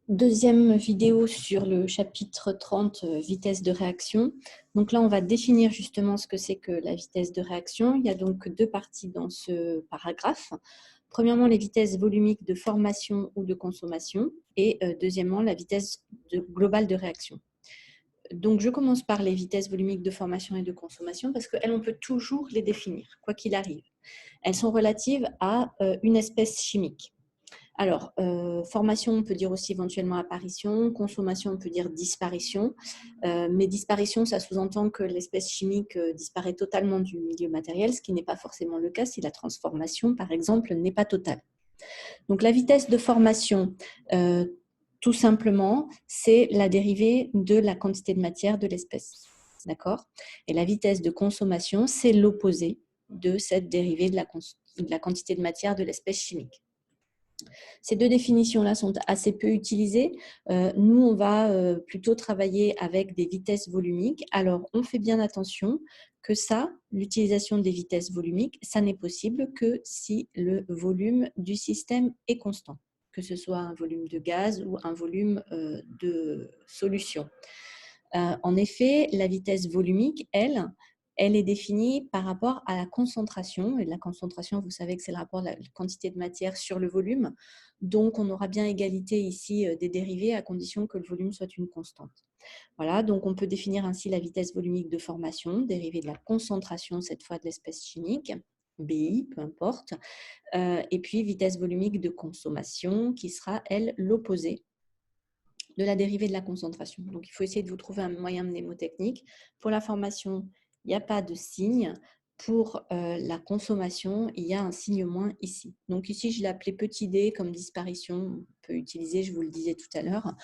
Deuxième vidéo sur le chapitre 30, vitesse de réaction. Donc là, on va définir justement ce que c'est que la vitesse de réaction. Il y a donc deux parties dans ce paragraphe. Premièrement, les vitesses volumiques de formation ou de consommation et deuxièmement, la vitesse globale de réaction. Donc, je commence par les vitesses volumiques de formation et de consommation parce qu'elles, on peut toujours les définir, quoi qu'il arrive. Elles sont relatives à une espèce chimique. Alors, formation, on peut dire aussi éventuellement apparition, consommation, on peut dire disparition, mais disparition, ça sous-entend que l'espèce chimique disparaît totalement du milieu matériel, ce qui n'est pas forcément le cas si la transformation, par exemple, n'est pas totale. Donc, la vitesse de formation, tout simplement, c'est la dérivée de la quantité de matière de l'espèce. D'accord ? Et la vitesse de consommation, c'est l'opposé de cette dérivée de la quantité de matière de l'espèce chimique. Ces deux définitions-là sont assez peu utilisées. Nous, on va plutôt travailler avec des vitesses volumiques. Alors, on fait bien attention que ça, l'utilisation des vitesses volumiques, ça n'est possible que si le volume du système est constant, que ce soit un volume de gaz ou un volume de solution. En effet, la vitesse volumique, elle est définie par rapport à la concentration. Et la concentration, vous savez que c'est le rapport de la quantité de matière sur le volume. Donc, on aura bien égalité ici des dérivés à condition que le volume soit une constante. Voilà, donc on peut définir ainsi la vitesse volumique de formation, dérivée de la concentration, cette fois de l'espèce chimique, BI, peu importe, et puis vitesse volumique de consommation, qui sera, elle, l'opposé de la dérivée de la concentration. Donc, il faut essayer de vous trouver un moyen mnémotechnique. Pour la formation, il n'y a pas de signe. Pour la consommation, il y a un signe moins ici. Donc ici, je l'ai appelé petit d comme disparition. On peut utiliser, je vous le disais tout à l'heure,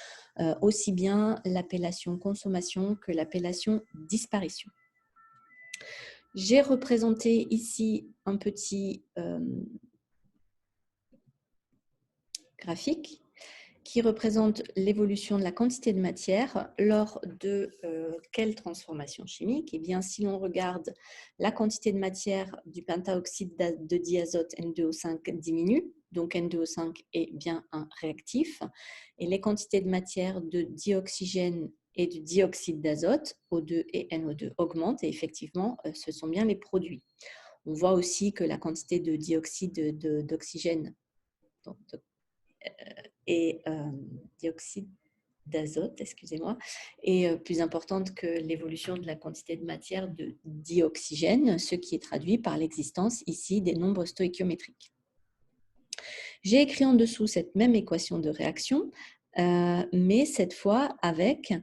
aussi bien l'appellation consommation que l'appellation disparition. J'ai représenté ici un petit graphique qui représente l'évolution de la quantité de matière lors de quelle transformation chimique? Eh bien, si l'on regarde la quantité de matière du pentaoxyde de diazote N2O5 diminue, donc N2O5 est bien un réactif, et les quantités de matière de dioxygène et du dioxyde d'azote, O2 et NO2, augmentent, et effectivement, ce sont bien les produits. On voit aussi que la quantité de dioxyde d'oxygène et dioxyde d'azote, excusez-moi, est plus importante que l'évolution de la quantité de matière de dioxygène, ce qui est traduit par l'existence ici des nombres stoïchiométriques. J'ai écrit en dessous cette même équation de réaction, mais cette fois avec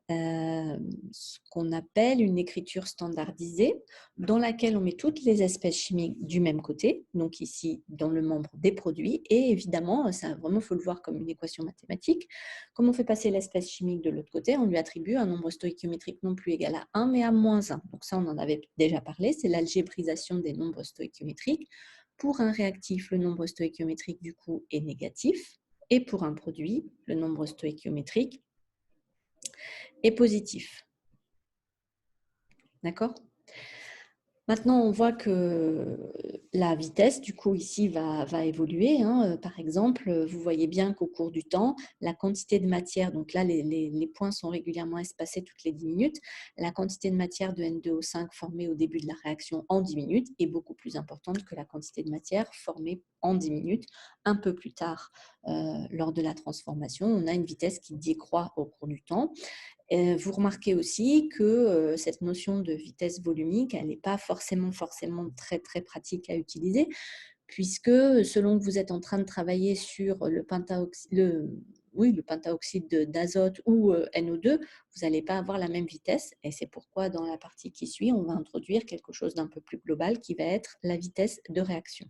ce qu'on appelle une écriture standardisée dans laquelle on met toutes les espèces chimiques du même côté, donc ici dans le membre des produits, et évidemment, ça vraiment, il faut le voir comme une équation mathématique. Comme on fait passer l'espèce chimique de l'autre côté, on lui attribue un nombre stoïchiométrique non plus égal à 1, mais à moins 1. Donc ça, on en avait déjà parlé, c'est l'algébrisation des nombres stoïchiométriques. Pour un réactif, le nombre stoïchiométrique du coup est négatif, et pour un produit, le nombre stoïchiométrique est positif. D'accord ? Maintenant, on voit que la vitesse, du coup, ici, va évoluer. Par exemple, vous voyez bien qu'au cours du temps, la quantité de matière, donc là, les points sont régulièrement espacés toutes les 10 minutes, la quantité de matière de N2O5 formée au début de la réaction en 10 minutes est beaucoup plus importante que la quantité de matière formée en 10 minutes un peu plus tard lors de la transformation. On a une vitesse qui décroît au cours du temps. Vous remarquez aussi que cette notion de vitesse volumique, elle n'est pas forcément très, très pratique à utiliser, puisque selon que vous êtes en train de travailler sur le pentaoxyde d'azote ou NO2, vous n'allez pas avoir la même vitesse. Et c'est pourquoi dans la partie qui suit, on va introduire quelque chose d'un peu plus global qui va être la vitesse de réaction.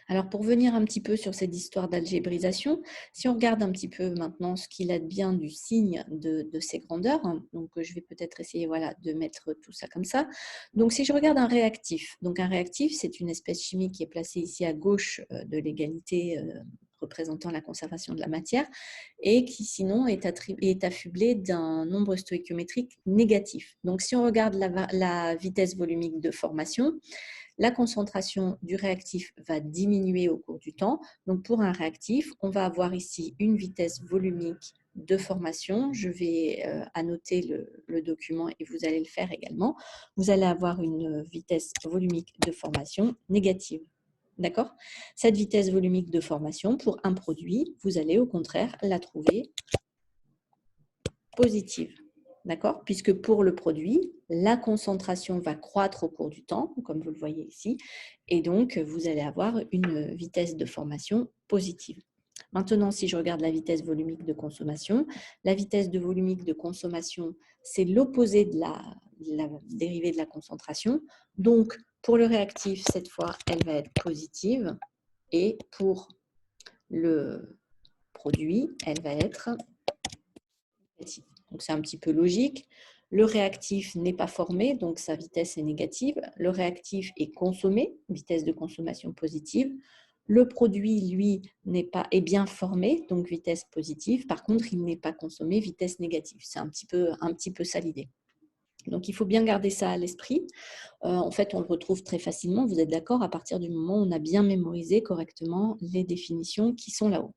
Alors, pour venir un petit peu sur cette histoire d'algébrisation, si on regarde un petit peu maintenant ce qu'il advient du signe de ces grandeurs, donc je vais peut-être essayer de mettre tout ça comme ça. Donc, si je regarde un réactif, c'est une espèce chimique qui est placée ici à gauche de l'égalité représentant la conservation de la matière et qui sinon est affublé d'un nombre stoïchiométrique négatif. Donc, si on regarde la vitesse volumique de formation, la concentration du réactif va diminuer au cours du temps. Donc, pour un réactif, on va avoir ici une vitesse volumique de formation. Je vais annoter le document et vous allez le faire également. Vous allez avoir une vitesse volumique de formation négative. D'accord? Cette vitesse volumique de formation, pour un produit, vous allez au contraire la trouver positive. D'accord? Puisque pour le produit, la concentration va croître au cours du temps, comme vous le voyez ici, et donc vous allez avoir une vitesse de formation positive. Maintenant, si je regarde la vitesse volumique de consommation, la vitesse de volumique de consommation, c'est l'opposé de la dérivée de la concentration. Donc, pour le réactif, cette fois, elle va être positive, et pour le produit, elle va être négative. Donc, c'est un petit peu logique. Le réactif n'est pas formé, donc sa vitesse est négative. Le réactif est consommé, vitesse de consommation positive. Le produit, lui, est bien formé, donc vitesse positive. Par contre, il n'est pas consommé, vitesse négative. C'est un petit peu ça l'idée. Donc, il faut bien garder ça à l'esprit. En fait, on le retrouve très facilement, vous êtes d'accord, à partir du moment où on a bien mémorisé correctement les définitions qui sont là-haut.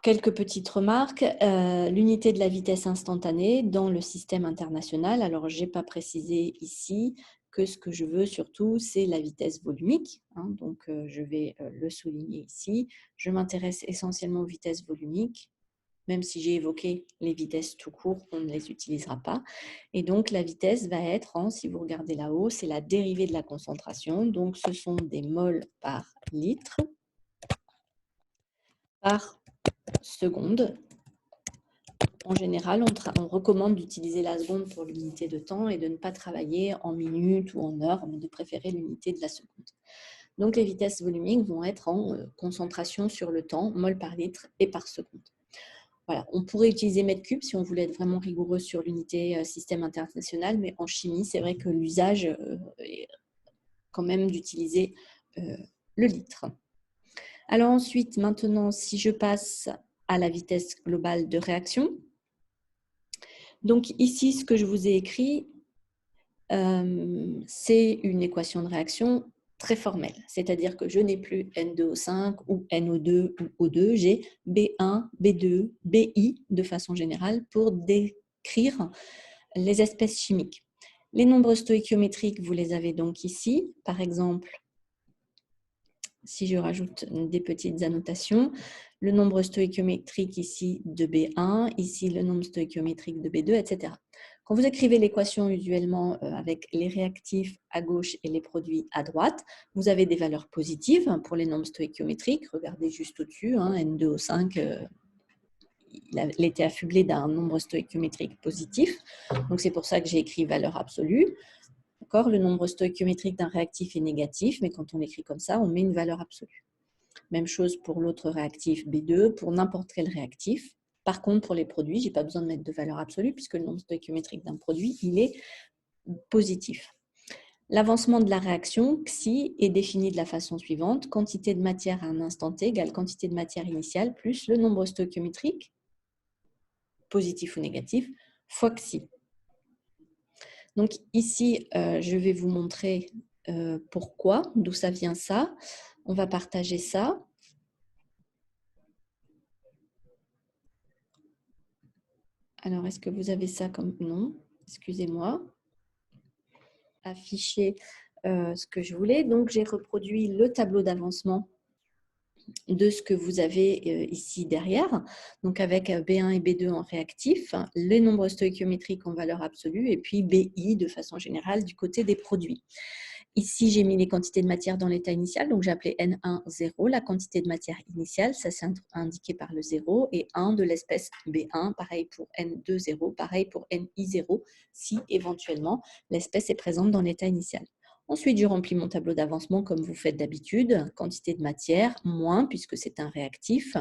Quelques petites remarques. L'unité de la vitesse instantanée dans le système international. Alors, je n'ai pas précisé ici que ce que je veux surtout, c'est la vitesse volumique. Donc, je vais le souligner ici. Je m'intéresse essentiellement aux vitesses volumiques. Même si j'ai évoqué les vitesses tout court, on ne les utilisera pas. Et donc, la vitesse va être, si vous regardez là-haut, c'est la dérivée de la concentration. Donc, ce sont des moles par litre par seconde. En général, on recommande d'utiliser la seconde pour l'unité de temps et de ne pas travailler en minutes ou en heures, mais de préférer l'unité de la seconde. Donc, les vitesses volumiques vont être en concentration sur le temps, mol par litre et par seconde. Voilà. On pourrait utiliser mètre cube si on voulait être vraiment rigoureux sur l'unité système international, mais en chimie, c'est vrai que l'usage est quand même d'utiliser le litre. Alors ensuite, maintenant, si je passe à la vitesse globale de réaction, donc ici, ce que je vous ai écrit, c'est une équation de réaction très formelle, c'est-à-dire que je n'ai plus N2O5 ou NO2 ou O2, j'ai B1, B2, BI de façon générale pour décrire les espèces chimiques. Les nombres stoïchiométriques, vous les avez donc ici, par exemple, si je rajoute des petites annotations, le nombre stoïchiométrique ici de B1, ici le nombre stoïchiométrique de B2, etc. Quand vous écrivez l'équation usuellement avec les réactifs à gauche et les produits à droite, vous avez des valeurs positives pour les nombres stoïchiométriques. Regardez juste au-dessus, N2O5, il était affublé d'un nombre stoïchiométrique positif. Donc, c'est pour ça que j'ai écrit valeur absolue. Le nombre stoïchiométrique d'un réactif est négatif, mais quand on l'écrit comme ça, on met une valeur absolue. Même chose pour l'autre réactif B2, pour n'importe quel réactif. Par contre, pour les produits, je n'ai pas besoin de mettre de valeur absolue puisque le nombre stoïchiométrique d'un produit, il est positif. L'avancement de la réaction, xi, est défini de la façon suivante. Quantité de matière à un instant t égale quantité de matière initiale plus le nombre stoïchiométrique, positif ou négatif, fois xi. Donc ici, je vais vous montrer pourquoi, d'où ça vient ça. On va partager ça. Alors, est-ce que vous avez ça comme... Non, excusez-moi. Afficher ce que je voulais. Donc, j'ai reproduit le tableau d'avancement de ce que vous avez ici derrière, donc avec B1 et B2 en réactif, les nombres stoïchiométriques en valeur absolue et puis BI de façon générale du côté des produits. Ici, j'ai mis les quantités de matière dans l'état initial, donc j'ai appelé N1 0, la quantité de matière initiale, ça c'est indiqué par le 0, et 1 de l'espèce B1, pareil pour N2 0, pareil pour NI 0, si éventuellement l'espèce est présente dans l'état initial. Ensuite, je remplis mon tableau d'avancement comme vous faites d'habitude, quantité de matière, moins, puisque c'est un réactif,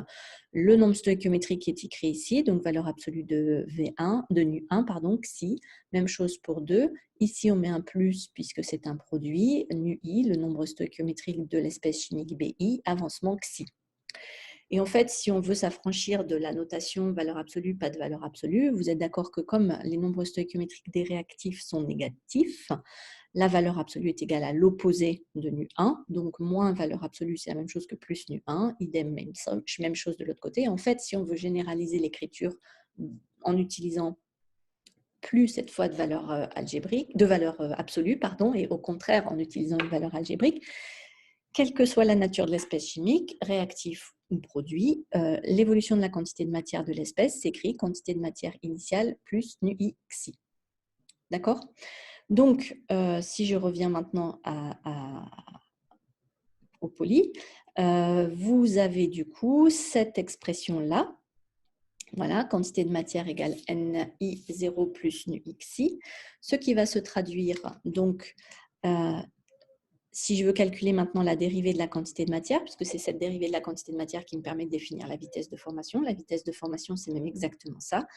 le nombre stoïchiométrique qui est écrit ici, donc valeur absolue de V1, de Nu1, pardon, xi, même chose pour 2. Ici, on met un plus puisque c'est un produit, NuI, le nombre stoïchiométrique de l'espèce chimique BI, avancement xi. Et en fait, si on veut s'affranchir de la notation valeur absolue, pas de valeur absolue, vous êtes d'accord que comme les nombres stoïchiométriques des réactifs sont négatifs, la valeur absolue est égale à l'opposé de nu1, donc moins valeur absolue, c'est la même chose que plus nu1, idem, même chose de l'autre côté. En fait, si on veut généraliser l'écriture en utilisant plus cette fois de valeur algébrique, de valeur absolue, pardon, et au contraire en utilisant une valeur algébrique, quelle que soit la nature de l'espèce chimique, réactif ou produit, l'évolution de la quantité de matière de l'espèce s'écrit quantité de matière initiale plus nu xi. D'accord? Donc, si je reviens maintenant au poly, vous avez du coup cette expression-là. Voilà, quantité de matière égale NI0 plus nu xi, ce qui va se traduire donc si je veux calculer maintenant la dérivée de la quantité de matière, puisque c'est cette dérivée de la quantité de matière qui me permet de définir la vitesse de formation. La vitesse de formation, c'est même exactement ça.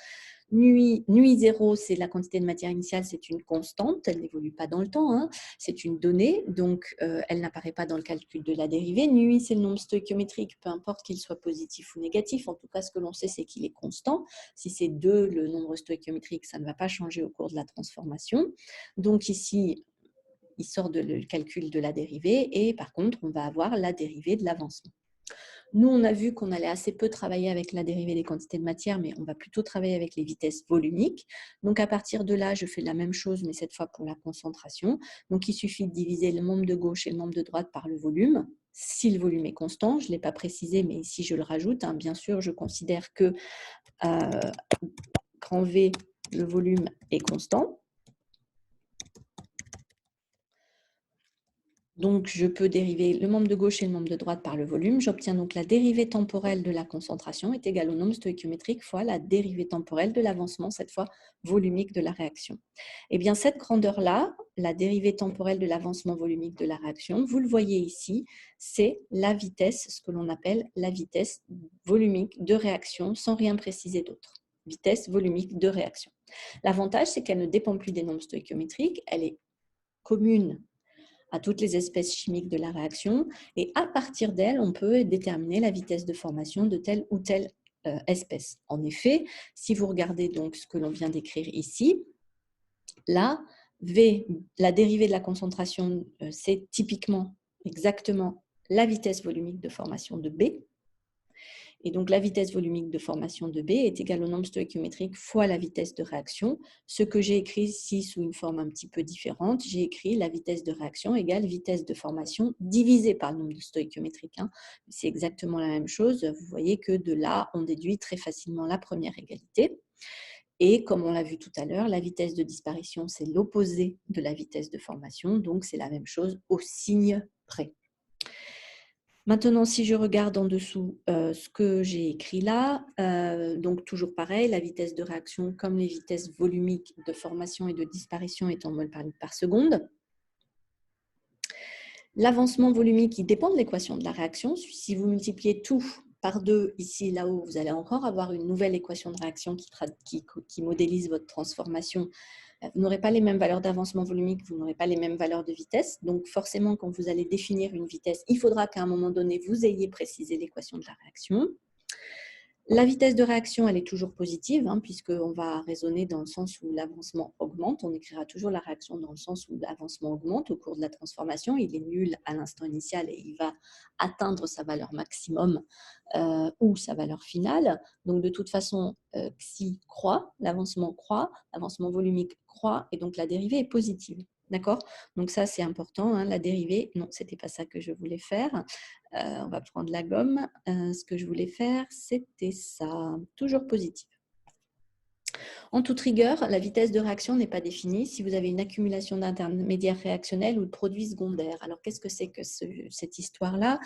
Nui 0, c'est la quantité de matière initiale, c'est une constante, elle n'évolue pas dans le temps, hein. C'est une donnée, donc elle n'apparaît pas dans le calcul de la dérivée. Nui, c'est le nombre stoïchiométrique, peu importe qu'il soit positif ou négatif. En tout cas, ce que l'on sait, c'est qu'il est constant. Si c'est 2, le nombre stoïchiométrique, ça ne va pas changer au cours de la transformation. Donc ici, il sort le calcul de la dérivée et par contre, on va avoir la dérivée de l'avancement. Nous, on a vu qu'on allait assez peu travailler avec la dérivée des quantités de matière, mais on va plutôt travailler avec les vitesses volumiques. Donc, à partir de là, je fais la même chose, mais cette fois pour la concentration. Donc, il suffit de diviser le membre de gauche et le membre de droite par le volume. Si le volume est constant, je ne l'ai pas précisé, mais ici, je le rajoute. Hein. Bien sûr, je considère que grand V, le volume est constant. Donc, je peux dériver le membre de gauche et le membre de droite par le volume. J'obtiens donc la dérivée temporelle de la concentration est égale au nombre stoïchiométrique fois la dérivée temporelle de l'avancement, cette fois volumique de la réaction. Eh bien, cette grandeur-là, la dérivée temporelle de l'avancement volumique de la réaction, vous le voyez ici, c'est la vitesse, ce que l'on appelle la vitesse volumique de réaction, sans rien préciser d'autre. Vitesse volumique de réaction. L'avantage, c'est qu'elle ne dépend plus des nombres stoïchiométriques, elle est commune à toutes les espèces chimiques de la réaction, et à partir d'elle, on peut déterminer la vitesse de formation de telle ou telle espèce. En effet, si vous regardez donc ce que l'on vient d'écrire ici, là, V, la dérivée de la concentration, c'est typiquement exactement la vitesse volumique de formation de B. Et donc, la vitesse volumique de formation de B est égale au nombre stoïchiométrique fois la vitesse de réaction. Ce que j'ai écrit ici sous une forme un petit peu différente, j'ai écrit la vitesse de réaction égale vitesse de formation divisée par le nombre de stoïchiométrique. Hein. C'est exactement la même chose. Vous voyez que de là, on déduit très facilement la première égalité. Et comme on l'a vu tout à l'heure, la vitesse de disparition, c'est l'opposé de la vitesse de formation. Donc, c'est la même chose au signe près. Maintenant, si je regarde en dessous ce que j'ai écrit là, donc toujours pareil, la vitesse de réaction comme les vitesses volumiques de formation et de disparition est en mol par litre par seconde. L'avancement volumique, il dépend de l'équation de la réaction. Si vous multipliez tout par 2 ici, là-haut, vous allez encore avoir une nouvelle équation de réaction qui modélise votre transformation. Vous n'aurez pas les mêmes valeurs d'avancement volumique, vous n'aurez pas les mêmes valeurs de vitesse. Donc, forcément, quand vous allez définir une vitesse, il faudra qu'à un moment donné, vous ayez précisé l'équation de la réaction. La vitesse de réaction, elle est toujours positive, hein, puisqu'on va raisonner dans le sens où l'avancement augmente. On écrira toujours la réaction dans le sens où l'avancement augmente au cours de la transformation. Il est nul à l'instant initial et il va atteindre sa valeur maximum ou sa valeur finale. Donc, de toute façon, xi croît, l'avancement volumique croît, et donc la dérivée est positive. D'accord? Donc ça, c'est important. Hein, la dérivée, non, ce n'était pas ça que je voulais faire. On va prendre la gomme. Ce que je voulais faire, c'était ça. Toujours positif. En toute rigueur, la vitesse de réaction n'est pas définie si vous avez une accumulation d'intermédiaires réactionnels ou de produits secondaires. Alors, qu'est-ce que c'est que cette histoire-là?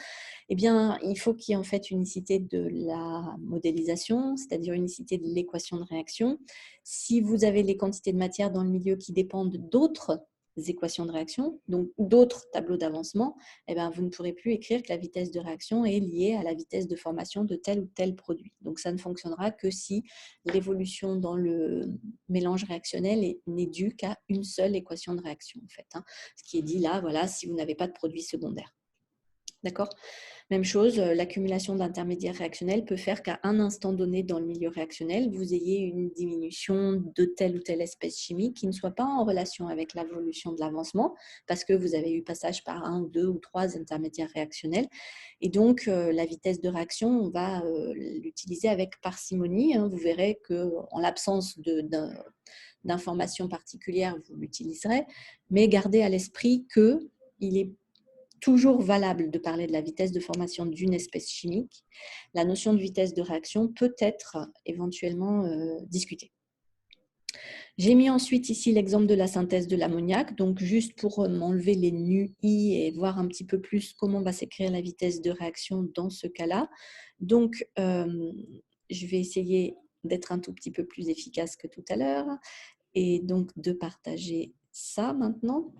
Eh bien, il faut qu'il y ait en fait unicité de la modélisation, c'est-à-dire unicité de l'équation de réaction. Si vous avez les quantités de matière dans le milieu qui dépendent d'autres équations de réaction, donc d'autres tableaux d'avancement, eh bien, vous ne pourrez plus écrire que la vitesse de réaction est liée à la vitesse de formation de tel ou tel produit. Donc, ça ne fonctionnera que si l'évolution dans le mélange réactionnel n'est due qu'à une seule équation de réaction, en fait. Hein. Ce qui est dit là, voilà, si vous n'avez pas de produit secondaire. D'accord? Même chose, l'accumulation d'intermédiaires réactionnels peut faire qu'à un instant donné dans le milieu réactionnel, vous ayez une diminution de telle ou telle espèce chimique qui ne soit pas en relation avec l'évolution de l'avancement, parce que vous avez eu passage par un, deux ou trois intermédiaires réactionnels. Et donc, la vitesse de réaction, on va l'utiliser avec parcimonie, hein. Vous verrez qu'en l'absence d'informations particulières, vous l'utiliserez, mais gardez à l'esprit qu'il est toujours valable de parler de la vitesse de formation d'une espèce chimique. La notion de vitesse de réaction peut être éventuellement discutée. J'ai mis ensuite ici l'exemple de la synthèse de l'ammoniac, donc juste pour m'enlever les nus i et voir un petit peu plus comment va s'écrire la vitesse de réaction dans ce cas-là. Donc, je vais essayer d'être un tout petit peu plus efficace que tout à l'heure et donc de partager ça maintenant.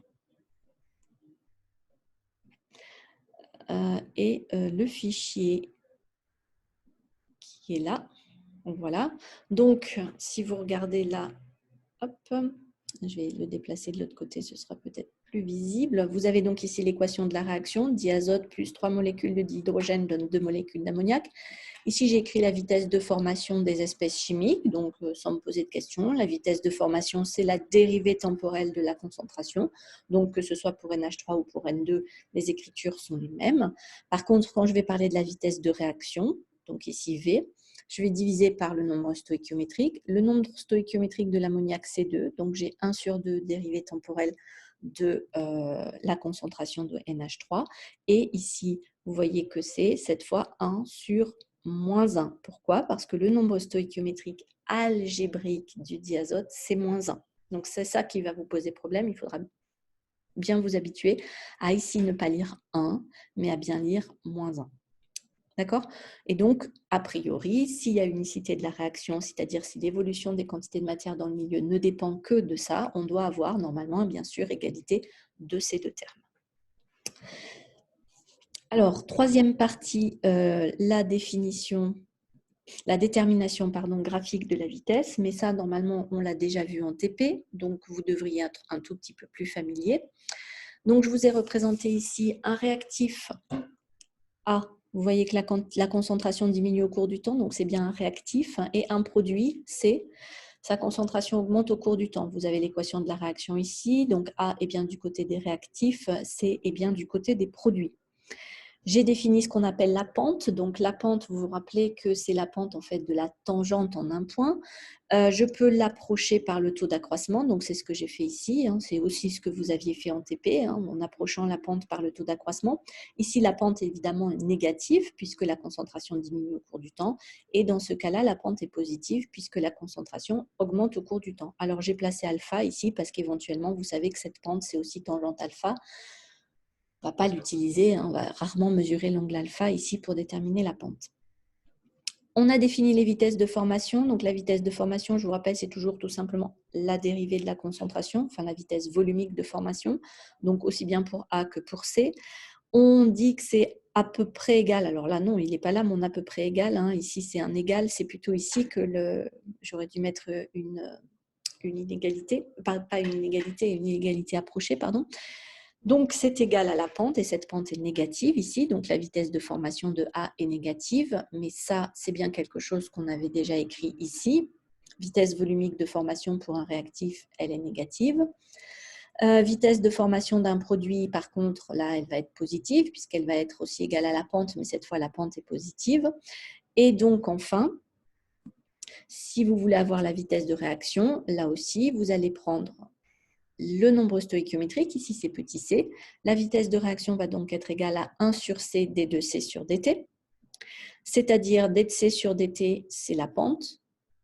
Et le fichier qui est là. Donc, voilà. Donc, si vous regardez là, hop, je vais le déplacer de l'autre côté, ce sera peut-être plus visible. Vous avez donc ici l'équation de la réaction, diazote plus 3 molécules de dihydrogène donne 2 molécules d'ammoniac. Ici, j'ai écrit la vitesse de formation des espèces chimiques, donc sans me poser de questions. La vitesse de formation, c'est la dérivée temporelle de la concentration. Donc, que ce soit pour NH3 ou pour N2, les écritures sont les mêmes. Par contre, quand je vais parler de la vitesse de réaction, donc ici V, je vais diviser par le nombre stoïchiométrique. Le nombre stoïchiométrique de l'ammoniac, c'est 2. Donc, j'ai 1 sur 2 dérivée temporelle de la concentration de NH3. Et ici, vous voyez que c'est cette fois 1 sur moins 1. Pourquoi? Parce que le nombre stoïchiométrique algébrique du diazote, c'est moins 1. Donc, c'est ça qui va vous poser problème. Il faudra bien vous habituer à ici ne pas lire 1, mais à bien lire moins 1. D'accord? Et donc, a priori, s'il y a unicité de la réaction, c'est-à-dire si l'évolution des quantités de matière dans le milieu ne dépend que de ça, on doit avoir normalement, bien sûr, égalité de ces deux termes. Alors, troisième partie, la détermination graphique de la vitesse, mais ça, normalement, on l'a déjà vu en TP, donc vous devriez être un tout petit peu plus familier. Donc, je vous ai représenté ici un réactif A. Vous voyez que la concentration diminue au cours du temps, donc c'est bien un réactif, et un produit C. Sa concentration augmente au cours du temps. Vous avez l'équation de la réaction ici, donc A est bien du côté des réactifs, C est bien du côté des produits. J'ai défini ce qu'on appelle la pente. Donc, la pente, vous vous rappelez que c'est la pente en fait de la tangente en un point. Je peux l'approcher par le taux d'accroissement. Donc, c'est ce que j'ai fait ici. C'est aussi ce que vous aviez fait en TP, en approchant la pente par le taux d'accroissement. Ici, la pente est évidemment négative puisque la concentration diminue au cours du temps. Et dans ce cas-là, la pente est positive puisque la concentration augmente au cours du temps. Alors, j'ai placé alpha ici parce qu'éventuellement, vous savez que cette pente, c'est aussi tangente alpha. On ne va pas l'utiliser, on va rarement mesurer l'angle alpha ici pour déterminer la pente. On a défini les vitesses de formation. Donc, la vitesse de formation, je vous rappelle, c'est toujours tout simplement la dérivée de la concentration, enfin la vitesse volumique de formation, donc aussi bien pour A que pour C. On dit que c'est à peu près égal. Alors là, non, il n'est pas là, mon à peu près égal. Ici, c'est un égal. C'est plutôt ici que j'aurais dû mettre une inégalité, pas une inégalité, une inégalité approchée, pardon. Donc, c'est égal à la pente et cette pente est négative ici. Donc, la vitesse de formation de A est négative. Mais ça, c'est bien quelque chose qu'on avait déjà écrit ici. Vitesse volumique de formation pour un réactif, elle est négative. Vitesse de formation d'un produit, par contre, là, elle va être positive puisqu'elle va être aussi égale à la pente, mais cette fois, la pente est positive. Et donc, enfin, si vous voulez avoir la vitesse de réaction, là aussi, vous allez prendre le nombre stoïchiométrique, ici c'est petit c. La vitesse de réaction va donc être égale à 1 sur c d2c sur dt. C'est-à-dire dc sur dt, c'est la pente.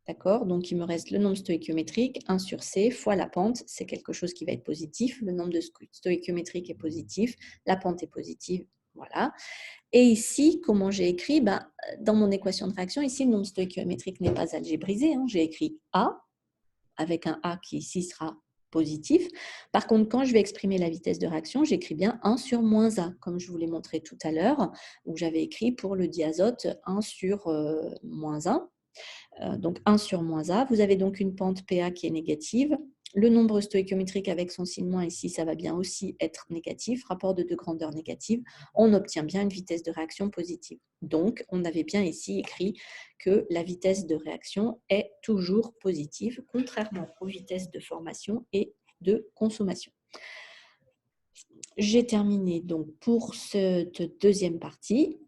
D'accord? Donc, il me reste le nombre stoïchiométrique, 1 sur c, fois la pente. C'est quelque chose qui va être positif. Le nombre de stoïchiométrique est positif. La pente est positive. Voilà. Et ici, comment j'ai écrit? Dans mon équation de réaction, ici, le nombre stoïchiométrique n'est pas algébrisé. J'ai écrit A, avec un A qui ici sera positif. Par contre, quand je vais exprimer la vitesse de réaction, j'écris bien 1 sur moins A, comme je vous l'ai montré tout à l'heure, où j'avais écrit pour le diazote 1 sur moins 1. Donc 1 sur moins A. Vous avez donc une pente PA qui est négative. Le nombre stoïchiométrique avec son signe moins ici, ça va bien aussi être négatif. Rapport de deux grandeurs négative, on obtient bien une vitesse de réaction positive. Donc, on avait bien ici écrit que la vitesse de réaction est toujours positive, contrairement aux vitesses de formation et de consommation. J'ai terminé donc pour cette deuxième partie.